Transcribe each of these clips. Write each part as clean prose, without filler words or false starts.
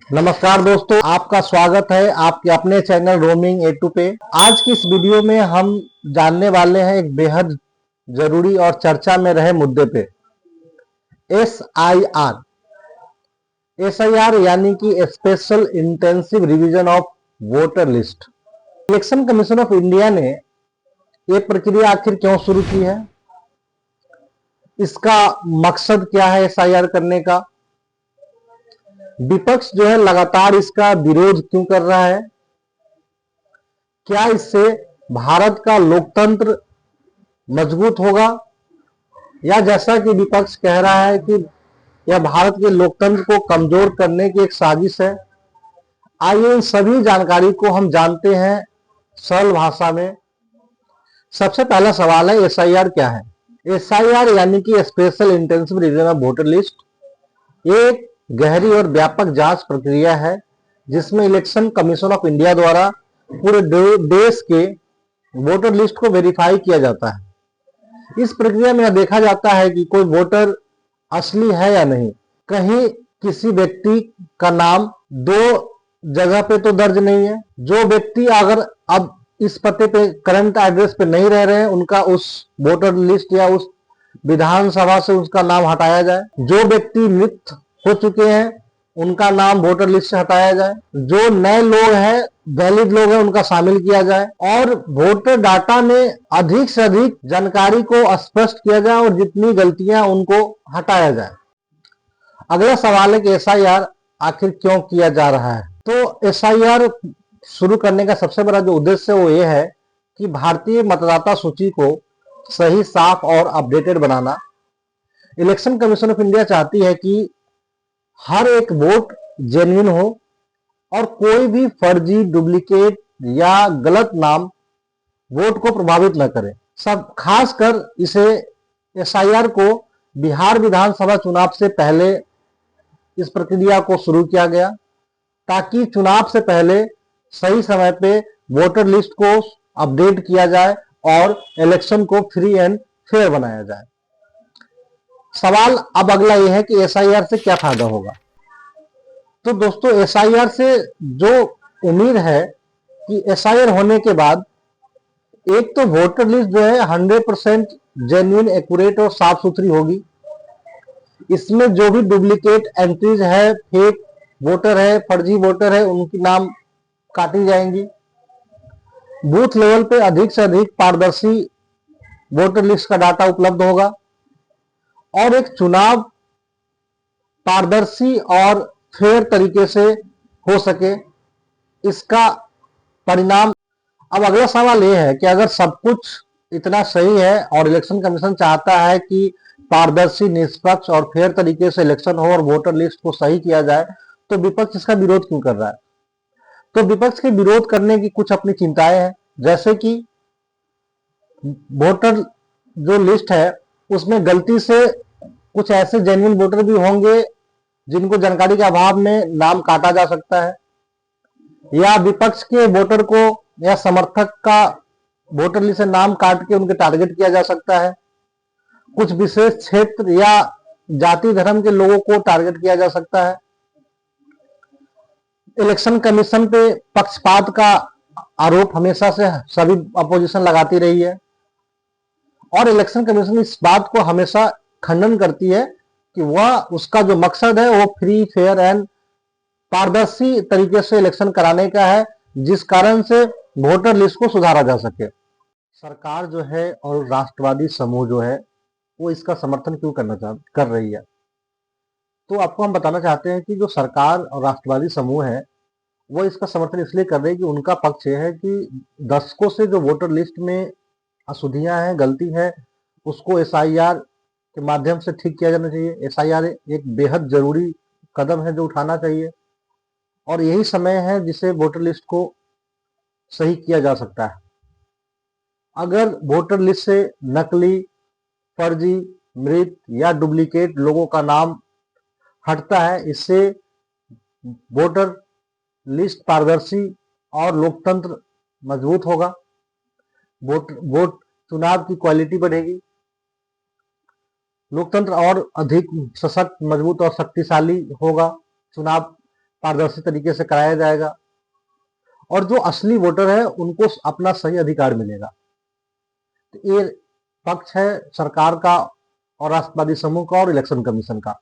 नमस्कार दोस्तों, आपका स्वागत है आपके अपने चैनल रोमिंग ए टू पे। आज की इस वीडियो में हम जानने वाले हैं एक बेहद जरूरी और चर्चा में रहे मुद्दे पे, SIR। SIR यानी कि special intensive revision of voter list. Election commission of India ने ये प्रक्रिया आखिर क्यों शुरू की है, इसका मकसद क्या है SIR करने का, विपक्ष जो है लगातार इसका विरोध क्यों कर रहा है, क्या इससे भारत का लोकतंत्र मजबूत होगा, या जैसा कि विपक्ष कह रहा है कि यह भारत के लोकतंत्र को कमजोर करने की एक साजिश है। आइए इन सभी जानकारी को हम जानते हैं सरल भाषा में। सबसे पहला सवाल है, SIR क्या है। SIR यानी कि special intensive revision of voter list एक गहरी और व्यापक जांच प्रक्रिया है जिसमें इलेक्शन कमीशन ऑफ इंडिया द्वारा पूरे देश के वोटर लिस्ट को वेरीफाई किया जाता है। इस प्रक्रिया में यह देखा जाता है कि कोई वोटर असली है या नहीं। कहीं किसी व्यक्ति का नाम दो जगह पे तो दर्ज नहीं है। जो व्यक्ति अगर अब इस पते पे करंट एड्रेस पे नहीं रह रहे हैं, उनका उस वोटर लिस्ट या उस विधानसभा से उसका नाम हटाया जाए। जो व्यक्ति मृत हो चुके हैं उनका नाम वोटर लिस्ट से हटाया जाए। जो नए लोग हैं, वैलिड लोग हैं, उनका शामिल किया जाए और वोटर डाटा में अधिक से अधिक जानकारी को स्पष्ट किया जाए और जितनी गलतियां उनको हटाया जाए। अगला सवाल है कि SIR आखिर क्यों किया जा रहा है। तो SIR शुरू करने का सबसे बड़ा जो उद्देश्य है वो ये है कि भारतीय मतदाता सूची को सही, साफ और updated banana. Election commission of India चाहती है कि हर एक वोट जेन्युइन हो और कोई भी फर्जी, डुप्लीकेट या गलत नाम वोट को प्रभावित न करे। सब खासकर इसे SIR को बिहार विधानसभा चुनाव से पहले इस प्रक्रिया को शुरू किया गया ताकि चुनाव से पहले सही समय पे वोटर लिस्ट को अपडेट किया जाए और इलेक्शन को फ्री एंड फेयर बनाया जाए। सवाल अब अगला यह है कि SIR से क्या फायदा होगा। तो दोस्तों, SIR से जो उम्मीद है कि SIR होने के बाद एक तो वोटर लिस्ट जो है 100% जेन्युइन, एक्यूरेट और साफ सुथरी होगी। इसमें जो भी डुप्लीकेट एंट्रीज है, फेक वोटर है, फर्जी वोटर है, उनकी नाम काटी जाएंगी। बूथ लेवल पे अधिक से अधिक पारदर्शी वोटर लिस्ट का डाटा उपलब्ध होगा और एक चुनाव पारदर्शी और फेयर तरीके से हो सके, इसका परिणाम। अब अगला सवाल यह है कि अगर सब कुछ इतना सही है और इलेक्शन कमीशन चाहता है कि पारदर्शी, निष्पक्ष और फेयर तरीके से इलेक्शन हो और वोटर लिस्ट को सही किया जाए, तो विपक्ष इसका विरोध क्यों कर रहा है। तो विपक्ष के विरोध करने की कुछ अपनी चिंताएं हैं, जैसे कि वोटर जो लिस्ट है उसमें गलती से कुछ ऐसे जेन्युइन वोटर भी होंगे जिनको जानकारी के अभाव में नाम काटा जा सकता है, या विपक्ष के वोटर को या समर्थक का वोटर लिस्ट से नाम काट के उनके टारगेट किया जा सकता है। कुछ विशेष क्षेत्र या जाति, धर्म के लोगों को टारगेट किया जा सकता है। इलेक्शन कमीशन पे पक्षपात का आरोप हमेशा से सभी अपोजिशन लगाती रही है और इलेक्शन कमीशन इस बात को हमेशा खंडन करती है कि वह उसका जो मकसद है वो फ्री, फेयर एंड पारदर्शी तरीके से इलेक्शन कराने का है, जिस कारण से वोटर लिस्ट को सुधारा जा सके। सरकार जो है और राष्ट्रवादी समूह जो है वो इसका समर्थन क्यों कर रही है। तो आपको हम बताना चाहते हैं कि जो सरकार और राष्ट्रवादी समूह है वो इसका समर्थन इसलिए कर रहे हैं कि उनका पक्ष यह है कि दशकों से जो वोटर लिस्ट में अशुद्धियां हैं, गलती है, उसको SIR के माध्यम से ठीक किया जाना चाहिए। SIR एक बेहद जरूरी कदम है जो उठाना चाहिए और यही समय है जिसे वोटर लिस्ट को सही किया जा सकता है। अगर वोटर लिस्ट से नकली, फर्जी, मृत या डुप्लीकेट लोगों का नाम हटता है, इससे वोटर लिस्ट पारदर्शी और लोकतंत्र मजबूत होगा। वोट चुनाव की क्वालिटी बढ़ेगी, लोकतंत्र और अधिक सशक्त, मजबूत और शक्तिशाली होगा। चुनाव पारदर्शी तरीके से कराया जाएगा और जो असली वोटर है उनको अपना सही अधिकार मिलेगा। तो ये पक्ष है सरकार का और राष्ट्रवादी समूह का और इलेक्शन कमीशन का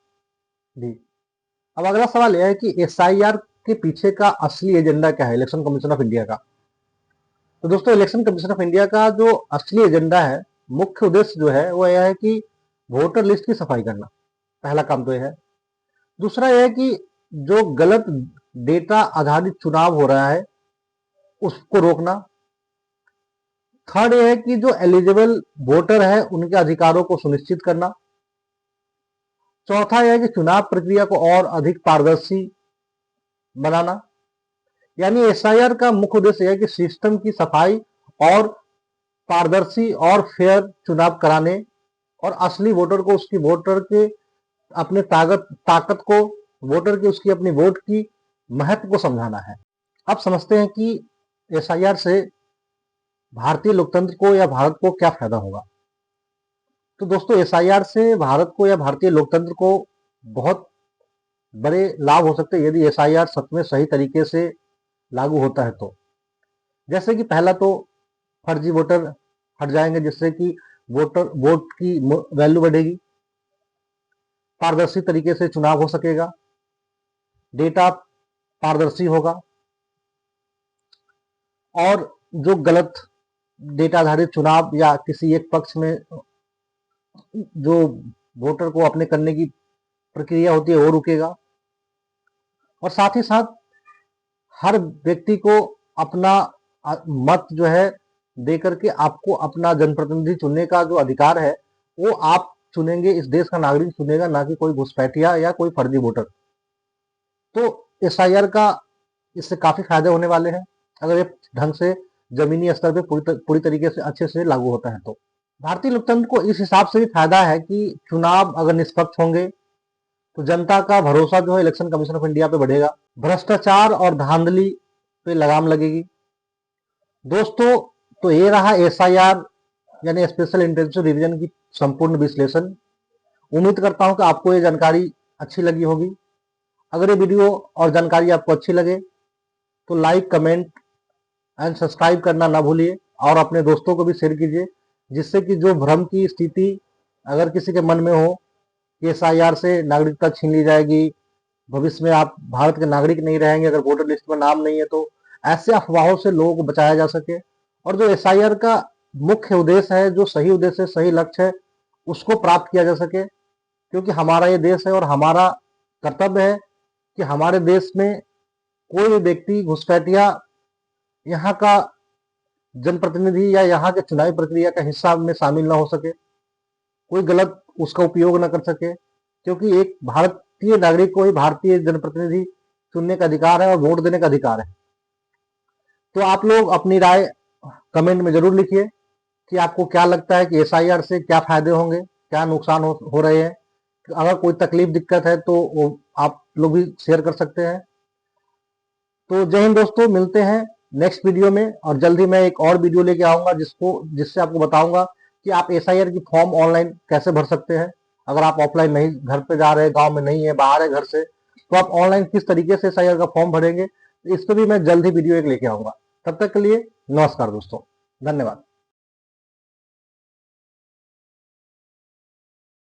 जी। अब अगला सवाल यह है कि एसआईआर के पीछे का असली एजेंडा क्या है इलेक्शन कमीशन ऑफ इंडिया का। तो दोस्तों इलेक्शन कमीशन ऑफ इंडिया का जो असली एजेंडा है, मुख्य उद्देश्य जो है वो यह है कि वोटर लिस्ट की सफाई करना, पहला काम तो यह है। दूसरा यह है कि जो गलत डेटा आधारित चुनाव हो रहा है उसको रोकना। थर्ड यह है कि जो एलिजिबल वोटर है उनके अधिकारों को सुनिश्चित करना। चौथा यह है कि चुनाव प्रक्रिया को और अधिक पारदर्शी बनाना। यानी एसआईआर का मुख्य उद्देश्य है कि सिस्टम की सफाई और पारदर्शी और फेयर चुनाव कराने और असली वोटर को उसकी वोटर के अपने ताकत को, वोटर की उसकी अपनी वोट की महत्व को समझाना है। अब समझते हैं कि एसआईआर से भारतीय लोकतंत्र को या भारत को क्या फायदा होगा। तो दोस्तों एसआईआर से भारत को या भारतीय लोकतंत्र को बहुत बड़े लाभ हो सकते हैं यदि एसआईआर सच में सही तरीके से लागू होता है तो। जैसे कि पहला तो फर्जी वोटर हट जाएंगे, जिससे कि वोट की वैल्यू बढ़ेगी, पारदर्शी तरीके से चुनाव हो सकेगा, डेटा पारदर्शी होगा और जो गलत डेटा आधारित चुनाव या किसी एक पक्ष में जो वोटर को अपने करने की प्रक्रिया होती है वो रुकेगा। और साथ ही साथ हर व्यक्ति को अपना मत जो है देकर के आपको अपना जनप्रतिनिधि चुनने का जो अधिकार है वो आप चुनेंगे, इस देश का नागरिक चुनेगा, ना कि कोई घुसपैठिया या कोई फर्जी वोटर। तो एसआईआर का इससे काफी फायदे होने वाले हैं अगर ये ढंग से जमीनी स्तर पे पूरी तरीके से अच्छे से लागू होता है। तो भारतीय लोकतंत्र को इस हिसाब से भी फायदा है कि चुनाव अगर निष्पक्ष होंगे तो जनता का भरोसा जो है इलेक्शन कमीशन ऑफ इंडिया पे बढ़ेगा, भ्रष्टाचार और धांधली पे लगाम लगेगी। दोस्तों तो ये रहा एसआईआर यानी स्पेशल इंटेंसिव रिवीजन की संपूर्ण विश्लेषण। उम्मीद करता हूं कि आपको ये जानकारी अच्छी लगी होगी। अगर ये वीडियो और जानकारी आपको अच्छी लगे तो लाइक, कमेंट एंड सब्सक्राइब करना ना भूलिए और अपने दोस्तों को भी शेयर कीजिए, जिससे कि जो भ्रम की स्थिति अगर किसी के मन में हो कि एसआईआर से नागरिकता छीन ली जाएगी, भविष्य में आप भारत के नागरिक नहीं रहेंगे अगर वोटर लिस्ट में नाम नहीं है, तो ऐसे अफवाहों से लोगों को बचाया जा सके और जो एसआईआर का मुख्य उद्देश्य है, जो सही उद्देश्य है, सही लक्ष्य है, उसको प्राप्त किया जा सके। क्योंकि हमारा ये देश है और हमारा कर्तव्य है कि हमारे देश में कोई भी व्यक्ति घुसपैठिया यहाँ का जनप्रतिनिधि या यहाँ के चुनावी प्रक्रिया का हिस्सा में शामिल ना हो सके, कोई गलत उसका उपयोग ना कर सके। क्योंकि एक भारतीय नागरिक को ही भारतीय जनप्रतिनिधि चुनने का अधिकार है और वोट देने का अधिकार है। तो आप लोग अपनी राय कमेंट में जरूर लिखिए कि आपको क्या लगता है कि एसआईआर से क्या फायदे होंगे, क्या नुकसान हो रहे हैं। अगर कोई तकलीफ दिक्कत है तो वो आप लोग भी शेयर कर सकते हैं। तो जय हिंद दोस्तों, मिलते हैं नेक्स्ट वीडियो में और जल्दी मैं एक और वीडियो लेके आऊंगा जिससे आपको बताऊंगा कि आप एसआईआर की फॉर्म ऑनलाइन कैसे भर सकते हैं। अगर आप ऑफलाइन नहीं, घर पे जा रहे हैं, गांव में नहीं है, बाहर है घर से, तो आप ऑनलाइन किस तरीके से एसआईआर का फॉर्म भरेंगे, इस पर भी मैं जल्द ही वीडियो एक लेके आऊंगा। तब तक के लिए नमस्कार दोस्तों, धन्यवाद।